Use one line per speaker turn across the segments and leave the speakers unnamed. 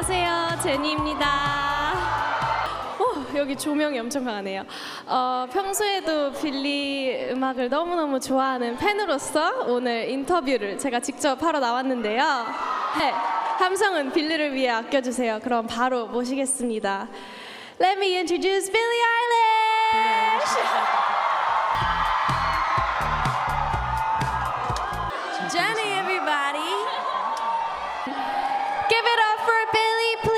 안녕하세요, 제니입니다. 여기 조명이 엄청 강하네요. 평소에도 빌리 음악을 너무너무 좋아하는 팬으로서 오늘 인터뷰를 제가 직접 하러 나왔는데요. 네, 함성은 빌리를 위해 아껴주세요. 그럼 바로 모시겠습니다. Let me introduce Billie Eilish! Jennie, everybody! Give it up for Billie, please!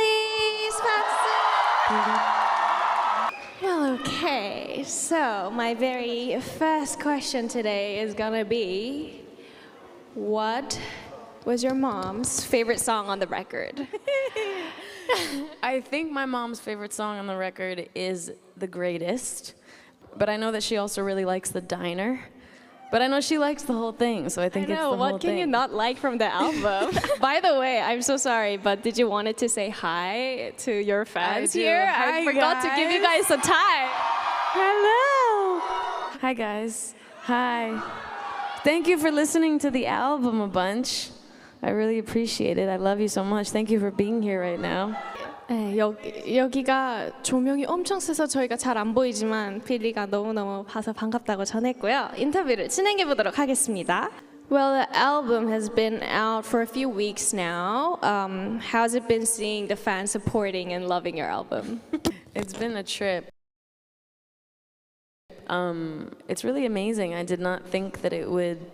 Okay, so my very first question today is gonna be, what was your mom's favorite song on the record?
I think my mom's favorite song on the record is The Greatest, but I know that she also really likes The Diner. But I know she likes the whole thing, so I think it's the whole
what can
thing.
you not like from the album? By the way, I'm so sorry, but did you wanted to say hi to your fans here?
Hi,
I forgot to give you guys some time.
Hello! Hi, guys. Hi. Thank you for listening to the album a bunch. I really appreciate it. I love you so much. Thank you for being here right now.
네, 여기가 조명이 엄청 세서 저희가 잘 안 보이지만 빌리가 너무너무 봐서 반갑다고 전했고요. 인터뷰를 진행해 보도록 하겠습니다. Well, the album has been out for a few weeks now. How's it been seeing the fans supporting and loving your album?
It's been a trip. It's really amazing. I did not think that it would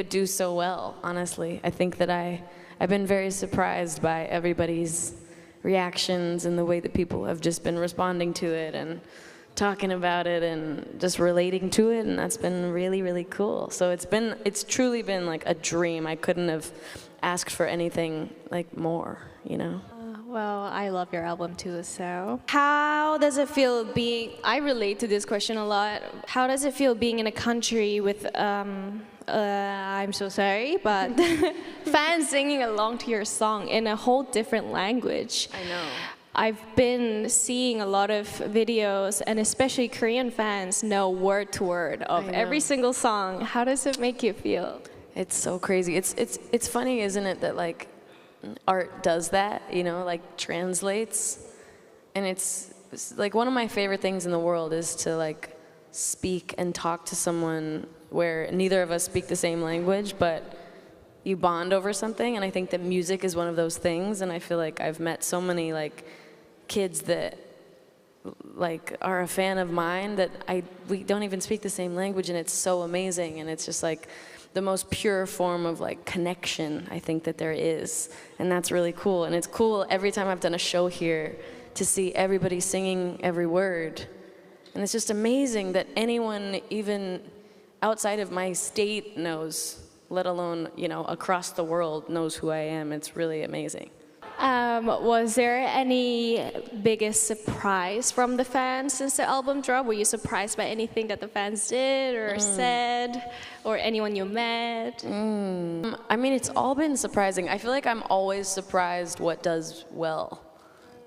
do so well, honestly. I think that I've been very surprised by everybody's reactions and the way that people have just been responding to it and talking about it and just relating to it, and that's been really, really cool. So it's truly been like a dream. I couldn't have asked for anything like more, you know?
Well, I love your album too, so. How does it feel I relate to this question a lot. How does it feel being in a country with, I'm so sorry, but fans singing along to your song in a whole different language?
I know.
I've been seeing a lot of videos, and especially Korean fans know word to word of every single song. How does it make you feel?
It's so crazy. It's funny, isn't it, that like art does that, you know, like translates. And it's like one of my favorite things in the world is to like speak and talk to someone where neither of us speak the same language, but you bond over something. And I think that music is one of those things. And I feel like I've met so many like kids that like are a fan of mine that we don't even speak the same language, and it's so amazing. And it's just like the most pure form of like connection I think that there is, and that's really cool. And it's cool every time I've done a show here to see everybody singing every word, and it's just amazing that anyone even outside of my state knows, let alone, you know, across the world knows who I am. It's really amazing.
Was there any biggest surprise from the fans since the album dropped? Were you surprised by anything that the fans did or said, or anyone you met?
I mean, it's all been surprising. I feel like I'm always surprised what does well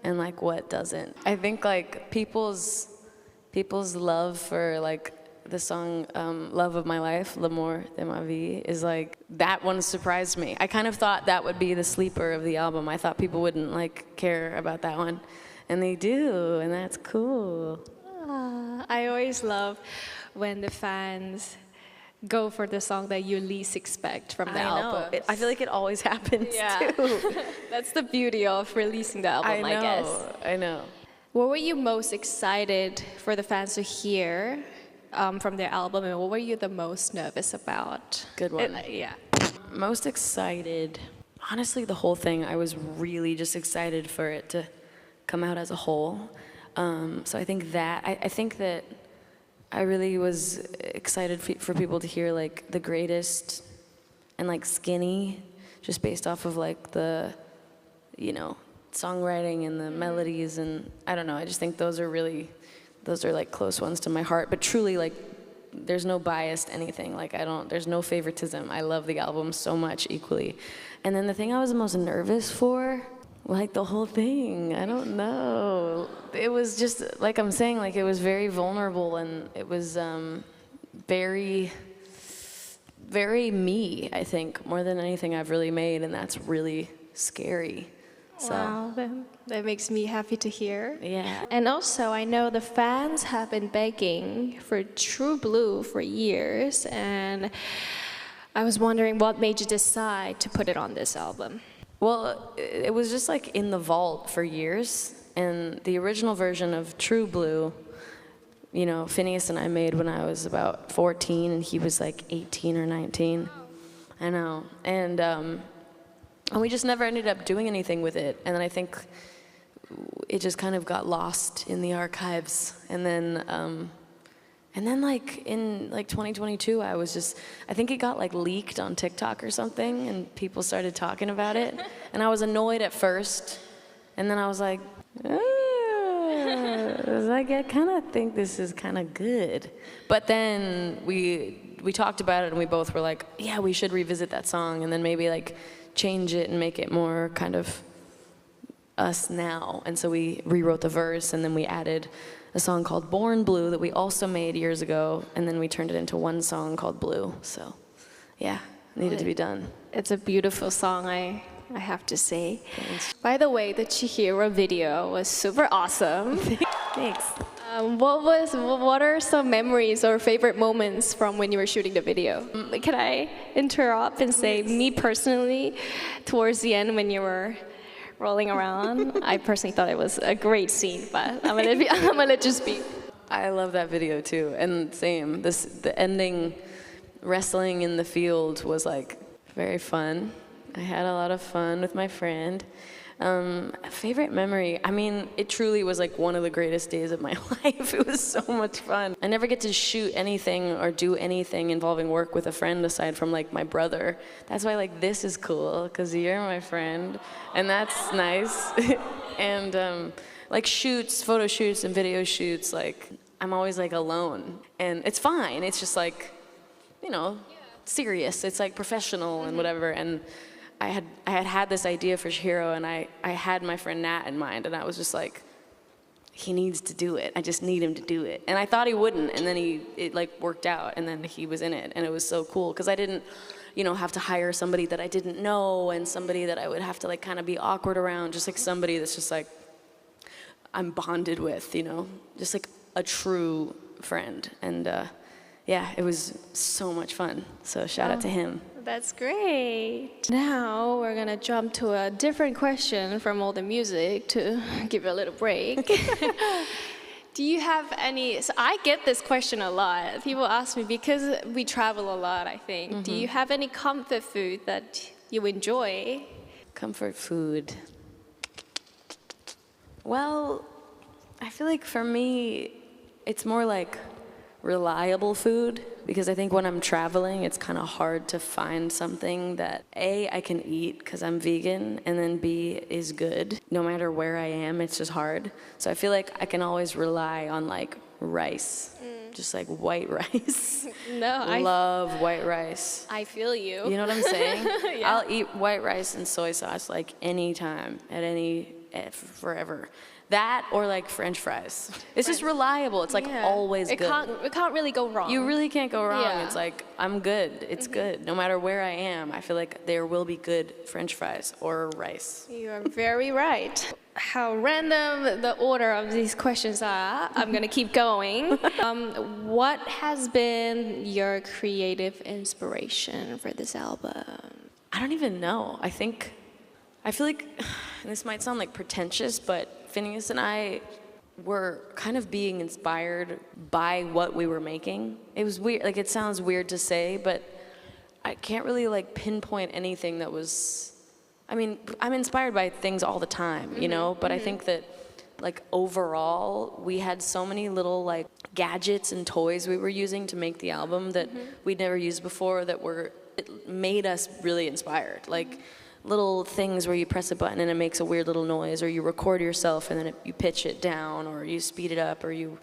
and like what doesn't. I think like people's love for like the song Love of My Life, L'amour de ma vie, is like, that one surprised me. I kind of thought that would be the sleeper of the album. I thought people wouldn't like care about that one, and they do, and that's cool.
I always love when the fans go for the song that you least expect from the album.
I feel like it always happens too.
That's the beauty of releasing the album, I guess.
I know.
What were you most excited for the fans to hear from their album, and what were you the most nervous about?
Good one.
Yeah.
Most excited, honestly, the whole thing. I was really just excited for it to come out as a whole. So I think that I really was excited for people to hear like The Greatest and like Skinny, just based off of like the, you know, songwriting and the melodies, and I don't know. I just think those are like close ones to my heart. But truly, like, there's no bias to anything. Like, there's no favoritism. I love the album so much equally. And then the thing I was the most nervous for, like the whole thing, I don't know. It was just, like I'm saying, like it was very vulnerable, and it was very, very me, I think, more than anything I've really made, and that's really scary. So
Wow, that makes me happy to hear.
yeah.
And also, I know the fans have been begging for True Blue for years, and I was wondering what made you decide to put it on this album.
Well, it was just like in the vault for years, and the original version of True Blue, you know, Phineas and I made when I was about 14, and he was like 18 or 19. I know, and we just never ended up doing anything with it, and then I think it just kind of got lost in the archives, and then like in like 2022, I think it got like leaked on TikTok or something, and people started talking about it, and I was annoyed at first, and then I was like, I kind of think this is kind of good, but then we talked about it, and we both were like, yeah, we should revisit that song, and then maybe like change it and make it more kind of us now, and so we rewrote the verse, and then we added a song called Born Blue that we also made years ago, and then we turned it into one song called Blue. So, yeah, needed to be done.
It's a beautiful song, I have to say.
Thanks.
By the way, the Chihiro video was super awesome.
Thanks.
What are some memories or favorite moments from when you were shooting the video? Can I interrupt and say, me personally, towards the end when you were rolling around, I personally thought it was a great scene, but I'm gonna let you speak.
I love that video too, and same. The ending, wrestling in the field was like very fun. I had a lot of fun with my friend. Favorite memory, I mean, it truly was like one of the greatest days of my life. It was so much fun. I never get to shoot anything or do anything involving work with a friend aside from like my brother. That's why like this is cool, because you're my friend, and that's nice. And like shoots, photo shoots and video shoots, like I'm always like alone, and it's fine. It's just like, you know, serious. It's like professional and whatever. And I had this idea for Chihiro, and I had my friend Nat in mind, and I was just like, he needs to do it. I just need him to do it. And I thought he wouldn't, and then it like worked out, and then he was in it, and it was so cool because I didn't, you know, have to hire somebody that I didn't know and somebody that I would have to like kind of be awkward around, just like somebody that's just like I'm bonded with, you know, just like a true friend. And yeah, it was so much fun. So shout out to him.
That's great. Now we're gonna jump to a different question from all the music to give you a little break. Do you have any, so I get this question a lot. People ask me, because we travel a lot, I think. Do you have any comfort food that you enjoy?
Comfort food. Well, I feel like for me, it's more like reliable food, because I think when I'm traveling, it's kind of hard to find something that A, I can eat because I'm vegan, and then B, is good. No matter where I am, it's just hard. So I feel like I can always rely on like rice, just like white rice.
No,
Love white rice.
I feel you.
You know what I'm saying?
Yeah.
I'll eat white rice and soy sauce like anytime, forever. That or like French fries. It's just reliable. It's like always good.
It can't really go wrong.
You really can't go wrong.
Yeah.
It's like, I'm good. It's good. No matter where I am, I feel like there will be good French fries or rice.
You are very right. How random the order of these questions are. I'm going to keep going. What has been your creative inspiration for this album?
I don't even know. I feel like, and this might sound like pretentious, but Phineas and I were kind of being inspired by what we were making. It was weird, like it sounds weird to say, but I can't really like pinpoint anything that was, I mean, I'm inspired by things all the time, you know, but I think that like overall, we had so many little like gadgets and toys we were using to make the album that we'd never used before it made us really inspired. Like, little things where you press a button and it makes a weird little noise, or you record yourself and then you pitch it down, or you speed it up, or you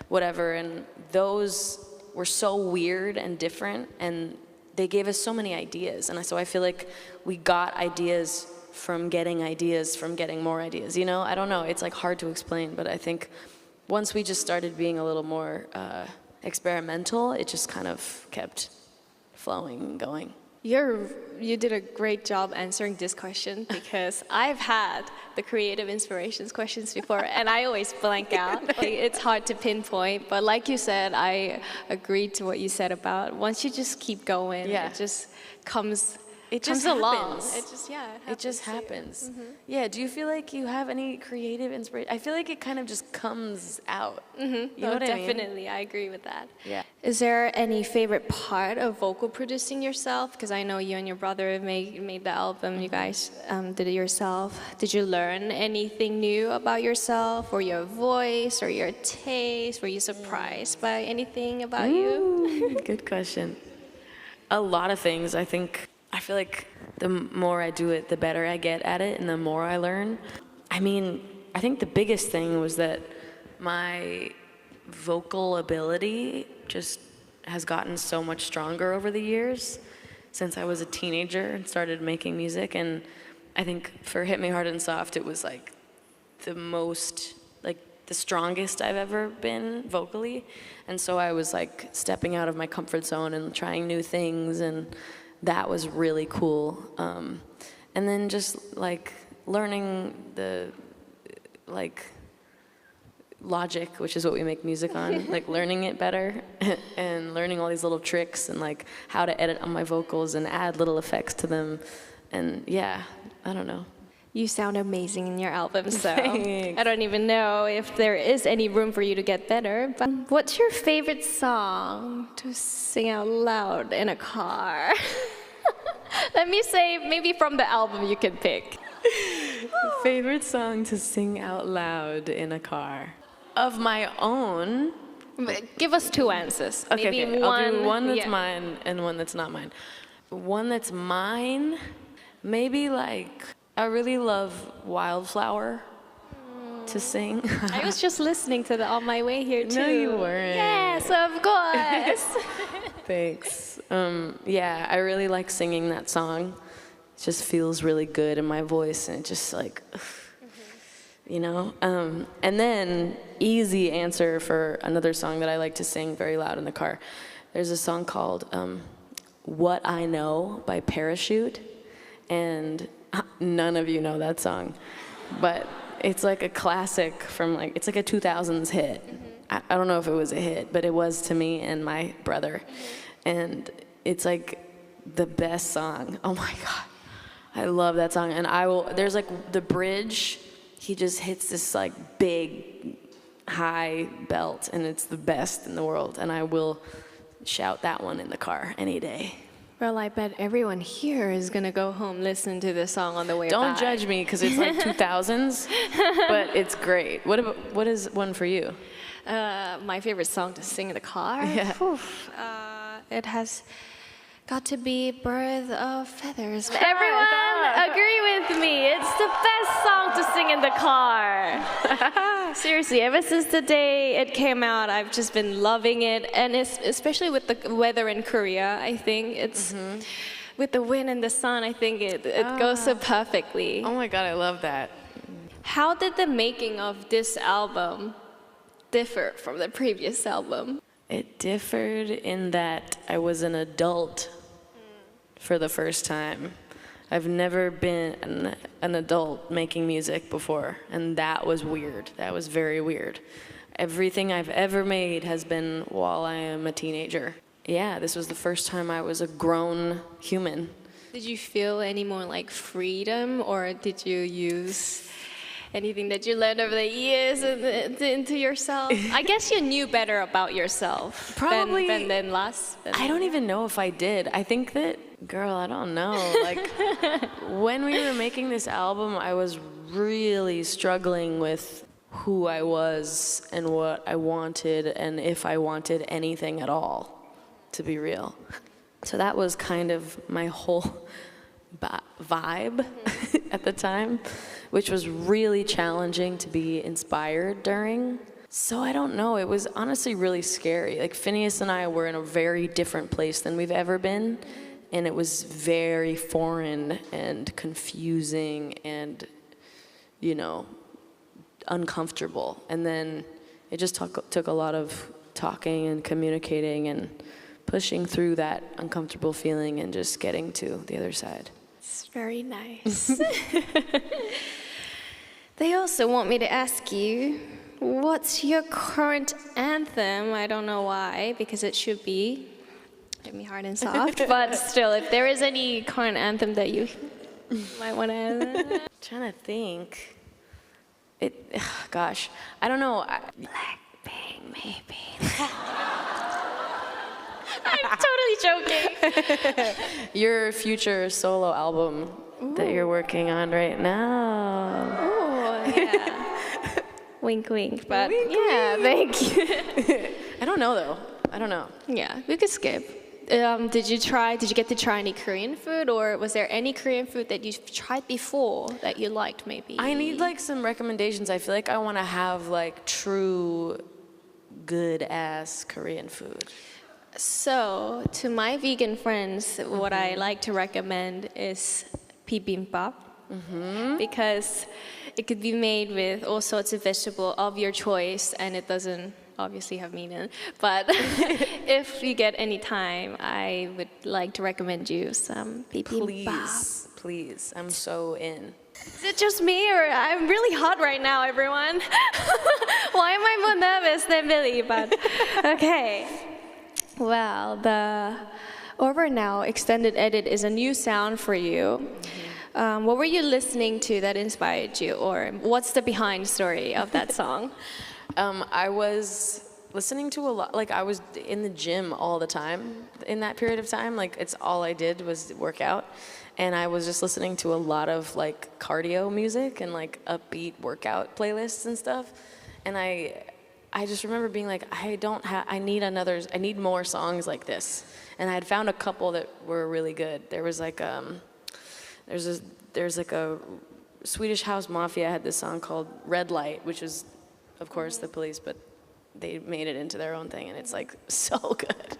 whatever. And those were so weird and different, and they gave us so many ideas. And so I feel like we got ideas from getting more ideas, you know? I don't know, it's like hard to explain, but I think once we just started being a little more experimental, it just kind of kept flowing and going.
You did a great job answering this question because I've had the creative inspirations questions before and I always blank out. It's hard to pinpoint, but like you said, I agreed to what you said about once you just keep going,
Yeah.
it just comes
It just
along.
happens.
It just
happens. Yeah. Do you feel like you have any creative inspiration? I feel like it kind of just comes out. You know what I mean?
Definitely, I agree with that.
Yeah.
Is there any favorite part of vocal producing yourself? Because I know you and your brother made the album. You guys did it yourself. Did you learn anything new about yourself or your voice or your taste? Were you surprised by anything about you?
Good question. A lot of things. I feel like the more I do it, the better I get at it, and the more I learn. I mean, I think the biggest thing was that my vocal ability just has gotten so much stronger over the years since I was a teenager and started making music. And I think for Hit Me Hard and Soft, it was like the strongest I've ever been vocally. And so I was like stepping out of my comfort zone and trying new things, and that was really cool. And then just like learning the logic, which is what we make music on, like learning it better and learning all these little tricks and like how to edit on my vocals and add little effects to them. And yeah, I don't know.
You sound amazing in your album, so
Thanks.
I don't even know if there is any room for you to get better. But what's your favorite song to sing out loud in a car? Let me say, maybe from the album you can pick.
Favorite song to sing out loud in a car? Of my own?
Give us two answers.
Okay,
Maybe
I'll do one that's
yeah.
mine and one that's not mine. One that's mine, maybe like, I really love Wildflower to sing.
I was just listening to that on my way here too.
No, you weren't.
Yes, of course.
Thanks. Yeah, I really like singing that song. It just feels really good in my voice, and it just like, you know. And then easy answer for another song that I like to sing very loud in the car. There's a song called "What I Know" by Parachute, and none of you know that song, but it's like a classic from it's like a 2000s hit. I don't know if it was a hit, but it was to me and my brother. And it's like the best song. Oh my God. I love that song. And there's like the bridge, he just hits this like big high belt, and it's the best in the world. And I will shout that one in the car any day.
Well, I bet everyone here is gonna go home listening to this song on the way
Don't
back.
judge me, because it's like 2000s, but it's great. What is one for you?
My favorite song to sing in the car?
Yeah.
It has got to be Bird of Feathers. Everyone agree with me. It's the best song to sing in the car. Seriously, ever since the day it came out, I've just been loving it. And it's, especially with the weather in Korea, I think it's, with the wind and the sun, I think it goes so perfectly.
Oh my God, I love that.
How did the making of this album differ from the previous album?
It differed in that I was an adult for the first time. I've never been an adult making music before, and that was weird. That was very weird. Everything I've ever made has been while I am a teenager. Yeah, this was the first time I was a grown human.
Did you feel any more like freedom, or did you use anything that you learned over the years into yourself? I guess you knew better about yourself
Probably.
than last.
I don't even know if I did. I think that, girl, I don't know. Like, when we were making this album, I was really struggling with who I was and what I wanted, and if I wanted anything at all, to be real. So that was kind of my whole vibe at the time, which was really challenging to be inspired during. So I don't know, it was honestly really scary. Like, Phineas and I were in a very different place than we've ever been, and it was very foreign and confusing and, you know, uncomfortable. And then it just took a lot of talking and communicating and pushing through that uncomfortable feeling and just getting to the other side.
It's very nice. They also want me to ask you, what's your current anthem? I don't know why, because it should be hit me hard and soft, but still, if there is any current anthem that you might want to...
Trying to think. Gosh, I don't know. Blackpink, maybe.
I'm totally joking.
Your future solo album that you're working on right now.
Oh, yeah. Wink, wink, but
Wink,
yeah, thank you.
I don't know though. I don't know.
Yeah, we could skip. Did you get to try any Korean food, or was there any Korean food that you've tried before that you liked maybe?
I need like some recommendations. I feel like I want to have like true good ass Korean food.
So, to my vegan friends, what I like to recommend is bibimbap, because it could be made with all sorts of vegetable of your choice, and it doesn't obviously have meat in it. But if you get any time, I would like to recommend you some bibimbap.
Please, I'm so in.
Is it just me, or I'm really hot right now, everyone? Why am I more nervous than Billy? But okay. Well, the Over Now extended edit is a new sound for you. What were you listening to that inspired you, or what's the behind story of that song?
I was listening to a lot, like I was in the gym all the time in that period of time. Like it's all I did was work out. And I was just listening to a lot of like cardio music and like upbeat workout playlists and stuff. And I just remember being like, I need more songs like this. And I had found a couple that were really good. There was like, there's like a Swedish House Mafia had this song called Red Light, which is, of course, the Police, but they made it into their own thing, and it's like so good.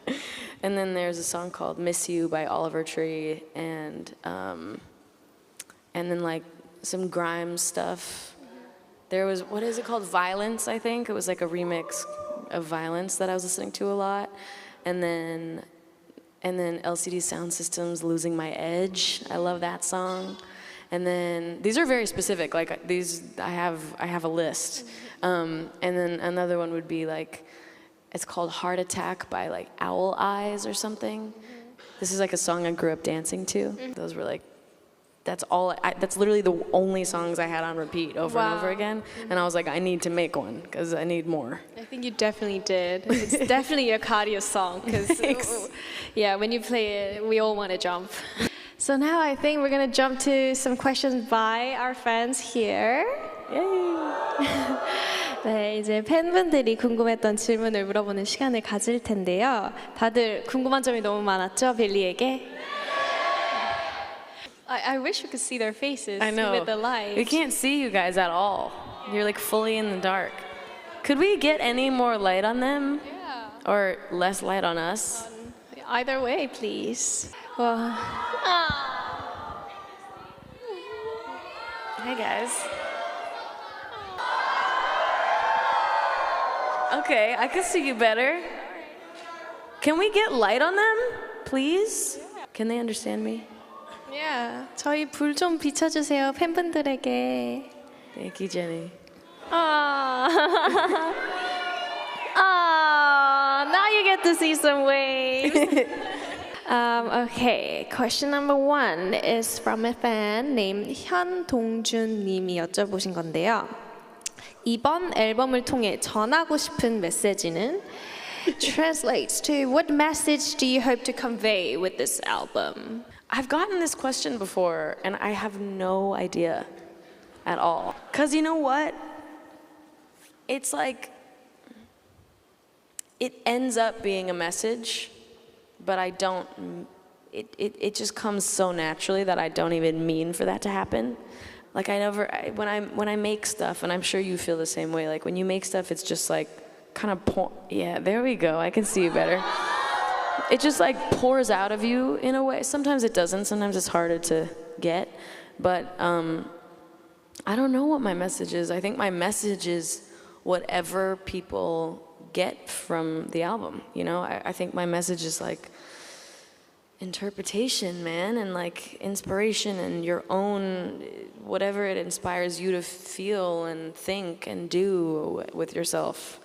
And then there's a song called Miss You by Oliver Tree, and then like some grime stuff. There was, what is it called? Violence, I think. It was like a remix of Violence that I was listening to a lot. And then LCD Sound System's Losing My Edge. I love that song. And then, these are very specific, like these, I have a list. And then another one would be like, it's called Heart Attack by like Owl Eyes or something. This is like a song I grew up dancing to. Those were like, that's literally the only songs I had on repeat over and over again. And I was like, I need to make one, because I need more.
I think you definitely did. It's definitely a cardio song, because yeah, when you play it, we all want to jump. So now I think we're gonna jump to some questions by our fans here. Yay! 네, 이제 팬분들이 궁금했던 질문을 물어보는 시간을 가질 텐데요. 다들 궁금한 점이 너무 많았죠, 빌리에게? I wish you could see their faces
I know.
with the light.
We can't see you guys at all. You're like fully in the dark. Could we get any more light on them?
Yeah.
Or less light on us?
Either way, please. Well,
Hey guys. Okay, I can see you better. Can we get light on them, please? Can they understand me?
yeah. 저희 불 좀 비춰주세요, 팬분들에게.
Thank you, Jennie.
Ah, now you get to see some waves. Okay, question number 1 is from a fan named 현동준 님이 여쭤보신 건데요. 이번 앨범을 통해 전하고 싶은 메시지는 translates to what message do you hope to convey with this album?
I've gotten this question before, and I have no idea at all. Because you know what? It's like, it ends up being a message, but I don't, it just comes so naturally that I don't even mean for that to happen. Like when I make stuff, and I'm sure you feel the same way, like when you make stuff, it's just like, kind of yeah, there we go, I can see you better. It just like pours out of you in a way. Sometimes it doesn't, sometimes it's harder to get, but I don't know what my message is. I think my message is whatever people get from the album. You know, I think my message is like interpretation, man, and like inspiration and your own, whatever it inspires you to feel and think and do with yourself.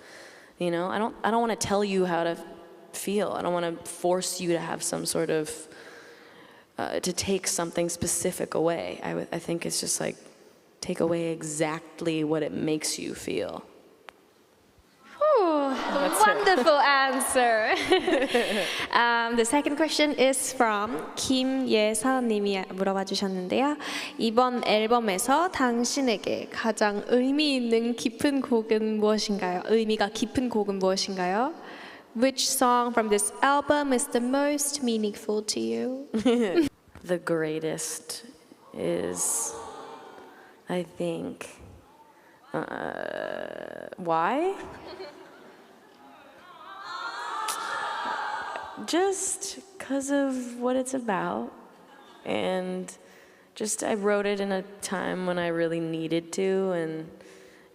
You know, I don't want to tell you how to feel. I don't want to force you to have some sort of to take something specific away. I think it's just like take away exactly what it makes you feel.
Wonderful answer. The second question is from 김예서님이 물어봐 주셨는데요. 이번 앨범에서 당신에게 가장 의미 있는 깊은 곡은 무엇인가요? 의미가 깊은 곡은 무엇인가요? Which song from this album is the most meaningful to you?
The greatest is, I think, why? Just because of what it's about, and just I wrote it in a time when I really needed to, and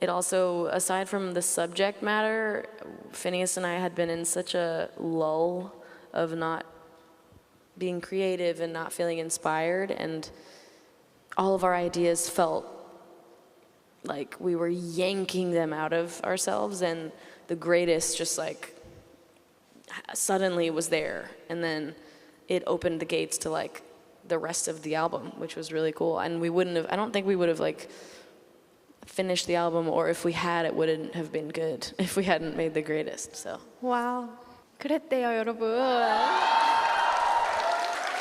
it also, aside from the subject matter, Phineas and I had been in such a lull of not being creative and not feeling inspired, and all of our ideas felt like we were yanking them out of ourselves, and the greatest just like suddenly was there, and then it opened the gates to like the rest of the album, which was really cool. And I don't think we would have like finished the album, or if we had, it wouldn't have been good if we hadn't made the greatest. So
와우, 그랬대요, 여러분.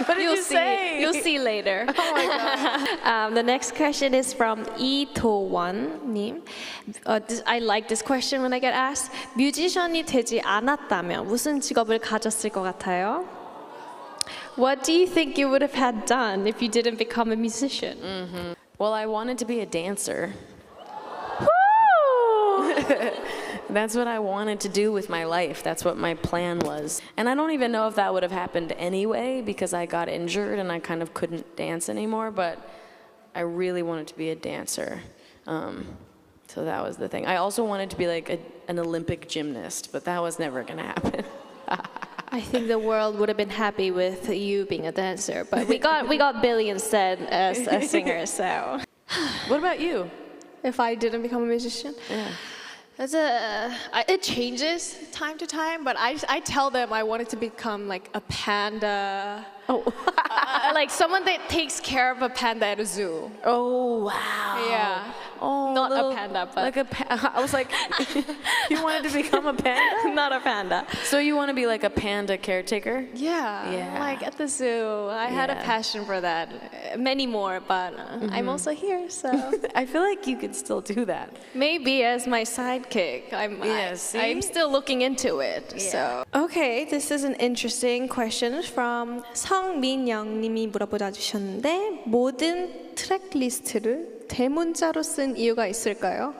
what did you say?
You'll see later.
Oh my god.
The next question is from 이도원님. I like this question when I get asked. 뮤지션이 되지 않았다면 무슨 직업을 가졌을 것 같아요? What do you think you would have had done if you didn't become a musician?
Mm-hmm. Well, I wanted to be a dancer. That's what I wanted to do with my life. That's what my plan was. And I don't even know if that would have happened anyway, because I got injured and I kind of couldn't dance anymore, but I really wanted to be a dancer. So that was the thing. I also wanted to be like an Olympic gymnast, but that was never gonna happen.
I think the world would have been happy with you being a dancer, but we got Billie instead as a singer, so.
What about you?
If I didn't become a musician?
Yeah.
It changes time to time, but I tell them I wanted to become like a panda.
Oh.
Like someone that takes care of a panda at a zoo.
Oh, wow.
Yeah.
Oh,
Not a panda, but
like I was like, you wanted to become a panda?
not a panda.
So you want to be like a panda caretaker?
Yeah.
Yeah.
Like at the zoo. I had a
Yeah.
passion for that. Many more, but I'm also here, so
I feel like you could still do that.
maybe as my sidekick.
Yeah, see?
I'm still looking into it.
Yeah.
So okay, this is an interesting question from 성민영님이 물어보자 주셨는데 모든 트랙 리스트를 대문자로 쓴 이유가 있을까요?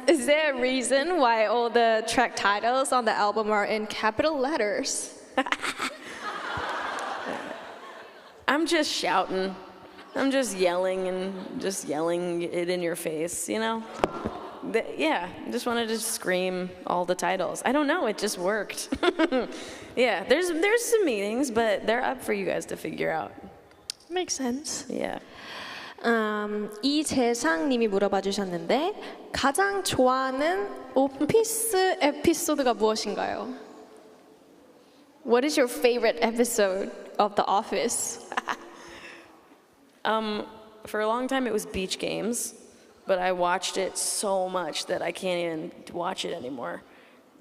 Is there a reason why all the track titles on the album are in capital letters?
I'm just shouting. I'm just yelling it in your face, you know? Yeah, I just wanted to scream all the titles. I don't know, it just worked. Yeah, there's some meanings, but they're up for you guys to figure out.
Makes sense.
Yeah.
이재상님이 물어봐 주셨는데 가장 좋아하는 오피스 에피소드가 무엇인가요? What is your favorite episode of The Office?
For a long time it was Beach Games, but I watched it so much that I can't even watch it anymore.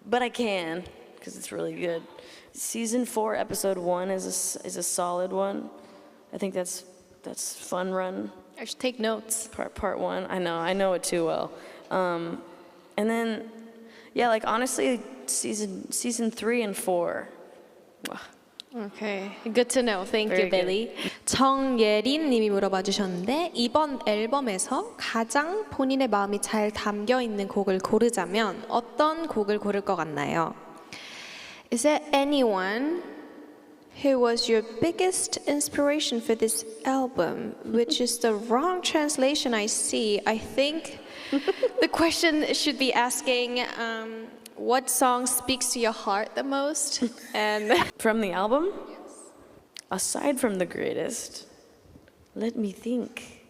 But I can, because it's really good. Season 4, episode 1 is a solid one. I think that's Fun Run.
I should take notes.
Part 1. I know it too well. And then, yeah, like honestly, season 3 and 4.
Okay, good to know. Thank
Very
you, Billie. 정예린님이 물어봐 주셨는데 이번 앨범에서 가장 본인의 마음이 잘 담겨 있는 곡을 고르자면 어떤 곡을 고를 것 같나요? Is there anyone who was your biggest inspiration for this album? Which is the wrong translation I see. I think the question should be asking what song speaks to your heart the most? And
From the album? Aside from the greatest, let me think.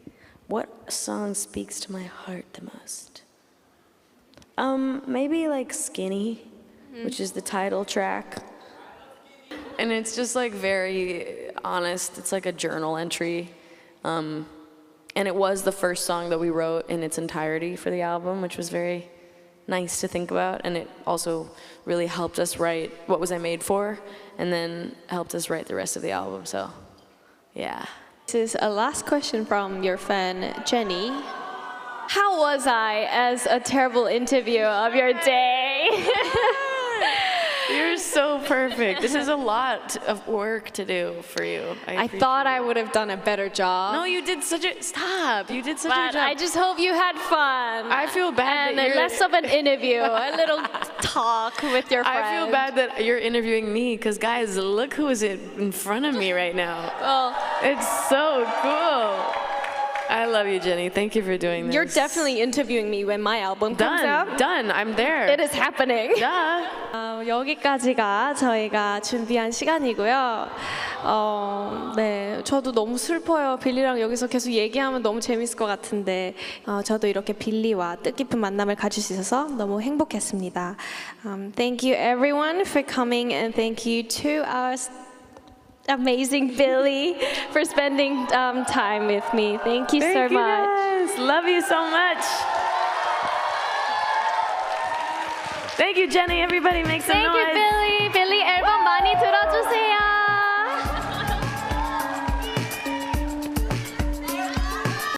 What song speaks to my heart the most? Maybe like Skinny, which is the title track. And it's just like very honest. It's like a journal entry. And it was the first song that we wrote in its entirety for the album, which was very nice to think about. And it also really helped us write What Was I Made For? And then helped us write the rest of the album. So, yeah.
this is a last question from your fan, Jennie. How was I as a terrible interview of your day?
You're so perfect. This is a lot of work to do for you.
I thought I would have done a better job.
No, you did such a... Stop. You did such a
But
job.
I just hope you had fun.
I feel bad
and
that you're...
less of an interview, a little talk with your friend.
I feel bad that you're interviewing me, because guys, look who is in front of me right now.
Well,
It's so cool. I love you, Jennie. Thank you for doing this.
you're definitely interviewing me when my album comes out.
Done. I'm there.
It is happening.
Duh.
여기까지가 저희가 준비한 시간이고요. 네, 저도 너무 슬퍼요. 빌리랑 여기서 계속 얘기하면 너무 재밌을 것 같은데 저도 이렇게 빌리와 뜻깊은 만남을 가질 수 있어서 너무 행복했습니다. Thank you everyone for coming and thank you to our amazing Billie for spending time with me. Thank you so much.
Guys. Love you so much. Thank you, Jennie. Everybody make some
Thank
noise.
you, Billie. 빌리 앨범 많이 들어주세요.